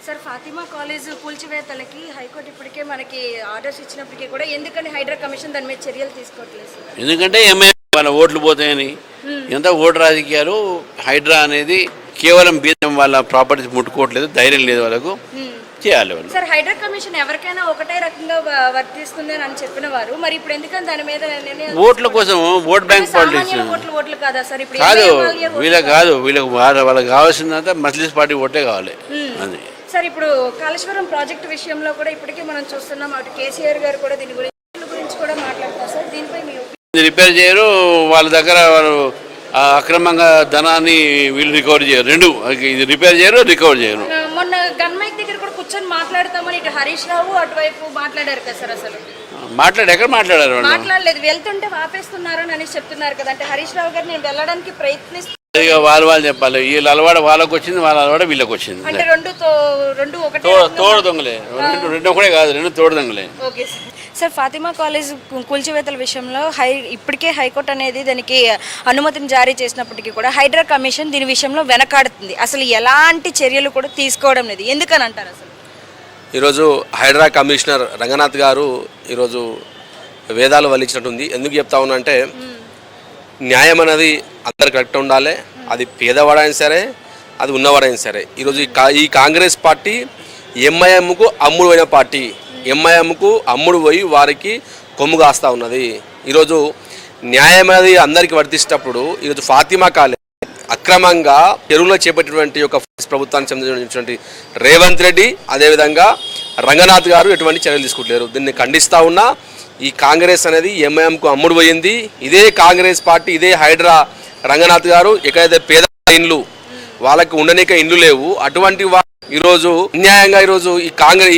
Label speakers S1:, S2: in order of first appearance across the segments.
S1: Sir Fatima college కూల్చివేతలకి high court ఇప్పటికే మనకి orders ఇచ్చినప్పటికీ కూడా ఎందుకని హైడ్రా కమిషన్ దాని మీద చర్యలు తీసుకోవట్లేదు సార్?
S2: ఎందుకంటే ఎంఐ వాళ్ళ ఓట్లు పోతాయని. ఎంత ఓటు రాజకీయాలు. హైడ్రా అనేది కేవలం బీజం వాళ్ళ ప్రాపర్టీస్ ముట్టుకోవట్లేదు, ధైర్యం లేదు వాళ్ళకు, చేయాలి వాళ్ళు.
S1: సార్ హైడ్రా కమిషన్ ఎవరికైనా ఒకటే రకంగా వర్తిస్తుంది అని చెప్పిన వారు మరి ఇప్పుడు ఎందుకని దాని మీద
S2: ఓట్ల కోసం ఓట్ బ్యాంక్ పాలిటిక్స్
S1: ఓట్లు కాదా సార్? ఇప్పుడు
S2: కాదు, వీళ్ళకి వాళ్ళకి కావాల్సిందంతా మజ్లిస్ పార్టీ ఓటే కావాలి. అది
S1: సార్ ఇప్పుడు కాళేశ్వరం ప్రాజెక్టు విషయంలో కూడా ఇప్పటికీ మనం చూస్తున్నాం, అటు కేసీఆర్ గారు కూడా దీని గురించి కూడా మాట్లాడతారు సార్. దీనిపై మీ
S2: రిపేర్ చేయరు, వాళ్ళ దగ్గర వాళ్ళు అక్రమంగా ధనాన్ని వీళ్ళు రికవర్ చేయరు, రెండు ఇది రిపేర్ చేయరు, రికవర్ చేయరు.
S1: మొన్న గన్మైక్ దగ్గర కూడా కూర్చొని మాట్లాడతామని ఇటు హరీష్ రావు అటువైపు మాట్లాడారు కదా సార్. అసలు
S2: ఎక్కడ మాట్లాడారు?
S1: మాట్లాడలేదు, వెళ్తుంటే ఆపేస్తున్నారని అని చెప్తున్నారు కదా. అంటే హరీష్ రావు గారు నేను వెళ్ళడానికి ప్రయత్నిస్తున్నాను,
S2: వాళ్ళు చెప్పాలి. వీళ్ళ అలవాడ వాళ్ళకి వచ్చింది, వాళ్ళ అలవాడ వీళ్ళకి వచ్చింది.
S1: అంటే రెండు ఒకటే
S2: తోడు దొంగలే, రెండు ఒకటే కాదు, రెండు తోడు దొంగలే.
S1: Okay sir. ఫాతిమా కాలేజ్ కూల్చివేతల విషయంలో ఇప్పటికే హైకోర్టు అనేది దానికి అనుమతిని జారీ చేసినప్పటికీ కూడా హైడ్రా కమిషన్ దీని విషయంలో వెనకాడుతుంది, అసలు ఎలాంటి చర్యలు కూడా తీసుకోవడం లేదు. ఎందుకని అంటారు అసలు?
S3: ఈరోజు హైడ్రా కమిషనర్ రంగనాథ్ గారు ఈరోజు వేదాలు వల్లించినట్టుంది. ఎందుకు చెప్తా ఉన్నా అంటే, న్యాయం అనేది అందరు కరెక్ట్ ఉండాలి. అది పేదవాడైనా సరే, అది ఉన్నవాడైనా సరే. ఈరోజు ఈ కాంగ్రెస్ పార్టీ ఎంఐఎంకు అమ్ముడు పోయిన పార్టీ. ఎంఐఎంకు అమ్ముడు పోయి వారికి కొమ్ము కాస్తూ ఉన్నది. ఈరోజు న్యాయం అనేది అందరికీ వర్తిస్తప్పుడు ఈరోజు ఫాతిమా కాలేజ్ అక్రమంగా చెరువులో చేపట్టినటువంటి ఒక ప్రభుత్వానికి సంబంధించినటువంటి రేవంత్ రెడ్డి, అదేవిధంగా రంగనాథ్ గారు ఎటువంటి చర్యలు తీసుకుంటలేరు. దీన్ని ఖండిస్తూ ఉన్నా. ఈ కాంగ్రెస్ అనేది ఎంఐఎంకు అమ్ముడు పోయింది. ఇదే కాంగ్రెస్ పార్టీ, ఇదే హైడ్రా రంగనాథ్ గారు ఎక్కడైతే పేద ఇండ్లు వాళ్ళకి ఉండనిక ఇండ్లు లేవు, అటువంటి ఈరోజు అన్యాయంగా ఈరోజు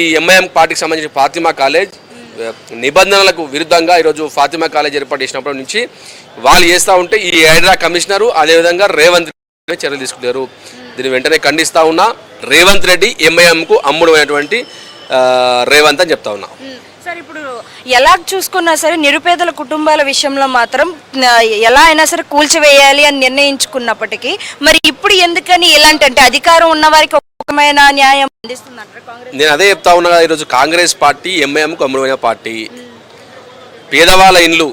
S3: ఈ ఎంఐఎం పార్టీకి సంబంధించిన ఫాతిమా కాలేజ్ నిబంధనలకు విరుద్ధంగా ఈరోజు ఫాతిమా కాలేజ్ ఏర్పాటు చేసినప్పటి నుంచి వాళ్ళు చేస్తూ ఉంటే ఈ హైడ్రా కమిషనరు అదేవిధంగా రేవంత్ రెడ్డి చర్యలు తీసుకున్నారు. దీన్ని వెంటనే ఖండిస్తూ ఉన్నా. రేవంత్ రెడ్డి ఎంఐఎంకు అమ్ముడు అయినటువంటి రేవంత్ అని చెప్తా ఉన్నా.
S1: సార్ ఇప్పుడు ఎలా చూసుకున్నా సరే నిరుపేదల కుటుంబాల విషయంలో మాత్రం ఎలా అయినా సరే కూల్చివేయాలి అని నిర్ణయించుకున్నప్పటికీ మరి ఇప్పుడు ఎందుకని ఇలాంటి అంటే అధికారం ఉన్న వారికి ఒకమైన న్యాయం అందిస్తుందంటారు కాంగ్రెస్?
S3: నేను అదే చెప్తా ఉన్నా. ఈరోజు కాంగ్రెస్ పార్టీ ఎంఐఎంకు అమ్ముడైన పార్టీ. పేదవాళ్ళ ఇండ్లు,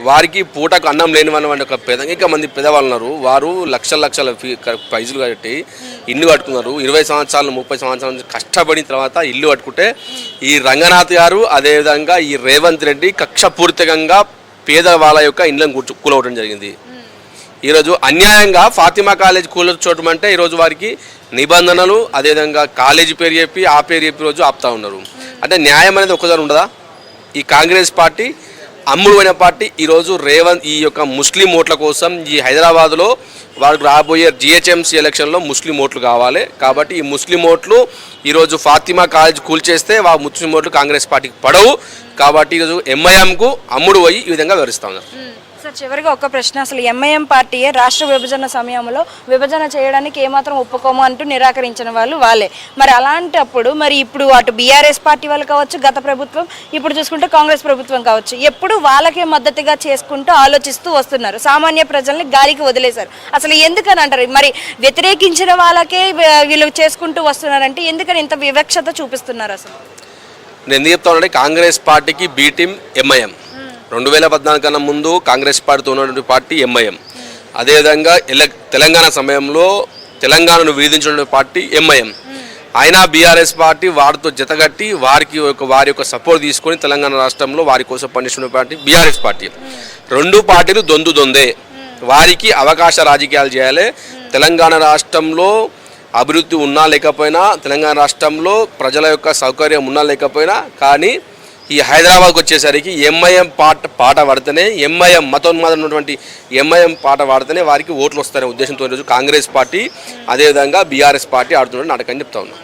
S3: వారికి పూటకు అన్నం లేని వాళ్ళ ఒక అనేక మంది పేదవాళ్ళు ఉన్నారు. వారు లక్షల పైసలు కట్టి ఇల్లు కట్టుకున్నారు. 20 సంవత్సరాలు 30 సంవత్సరాల నుంచి కష్టపడిన తర్వాత ఇల్లు కట్టుకుంటే ఈ రంగనాథ్ గారు అదేవిధంగా ఈ రేవంత్ రెడ్డి కక్షపూరితంగా పేదవాళ్ళ యొక్క ఇండ్లను కూలవడం జరిగింది. ఈరోజు అన్యాయంగా ఫాతిమా కాలేజ్ కూల్చోవడం అంటే ఈరోజు వారికి నిబంధనలు అదేవిధంగా కాలేజీ పేరు చెప్పి ఆ పేరు చెప్పి రోజు ఆపుతా ఉన్నారు. అంటే న్యాయం అనేది ఒకసారి ఉండదా? ఈ కాంగ్రెస్ పార్టీ అమ్ముడు పోయిన పార్టీ. ఈరోజు రేవంత్ ఈ యొక్క ముస్లిం ఓట్ల కోసం ఈ హైదరాబాద్లో వాళ్ళకి రాబోయే జిహెచ్ఎంసీ ఎలక్షన్లో ముస్లిం ఓట్లు కావాలి. కాబట్టి ఈ ముస్లిం ఓట్లు ఈరోజు ఫాతిమా కాలేజ్ కూల్చేస్తే ఆ ముస్లిం ఓట్లు కాంగ్రెస్ పార్టీకి పడవు. కాబట్టి ఈరోజు ఎంఐఎంకు అమ్ముడు పోయి ఈ విధంగా వివరిస్తా ఉన్నారు.
S1: సార్ చివరిగా ఒక ప్రశ్న, అసలు ఎంఐఎం పార్టీయే రాష్ట్ర విభజన సమయంలో విభజన చేయడానికి ఏమాత్రం ఒప్పుకోము అంటూ నిరాకరించిన వాళ్ళు వాళ్ళే. మరి అలాంటప్పుడు మరి ఇప్పుడు అటు బీఆర్ఎస్ పార్టీ వాళ్ళు కావచ్చు, గత ప్రభుత్వం, ఇప్పుడు చూసుకుంటే కాంగ్రెస్ ప్రభుత్వం కావచ్చు, ఎప్పుడు వాళ్ళకే మద్దతుగా చేసుకుంటూ ఆలోచిస్తూ వస్తున్నారు. సామాన్య ప్రజల్ని గాలికి వదిలేశారు. అసలు ఎందుకని అంటారు? మరి వ్యతిరేకించిన వాళ్ళకే వీళ్ళు చేసుకుంటూ వస్తున్నారంటే ఎందుకని ఇంత వివక్షత చూపిస్తున్నారు? అసలు
S3: నేను ఎందుకు చెప్తా ఉన్నానంటే, కాంగ్రెస్ పార్టీకి బి టీం ఎంఐఎం. 2014 కన్నా ముందు కాంగ్రెస్ పార్టీతో ఉన్నటువంటి పార్టీ ఎంఐఎం. అదేవిధంగా తెలంగాణ సమయంలో తెలంగాణను విధించిన పార్టీ ఎంఐఎం. అయినా బీఆర్ఎస్ పార్టీ వారితో జతగట్టి వారి యొక్క సపోర్ట్ తీసుకొని తెలంగాణ రాష్ట్రంలో వారి కోసం పనిచేస్తున్న పార్టీ బీఆర్ఎస్ పార్టీ. రెండు పార్టీలు దొందే. వారికి అవకాశ రాజకీయాలు చేయాలి. తెలంగాణ రాష్ట్రంలో అభివృద్ధి ఉన్నా లేకపోయినా, తెలంగాణ రాష్ట్రంలో ప్రజల యొక్క సౌకర్యం ఉన్నా లేకపోయినా, కానీ ఈ హైదరాబాద్కి వచ్చేసరికి ఎంఐఎం పాట పాడితేనే, ఎంఐఎం మతోన్మాదం ఉన్నటువంటి ఎంఐఎం పాట పాడితేనే వారికి ఓట్లు వస్తాయనే ఉద్దేశంతో ఈరోజు కాంగ్రెస్ పార్టీ అదేవిధంగా బీఆర్ఎస్ పార్టీ ఆడుతున్న నాటకం చెప్తా ఉన్నాం.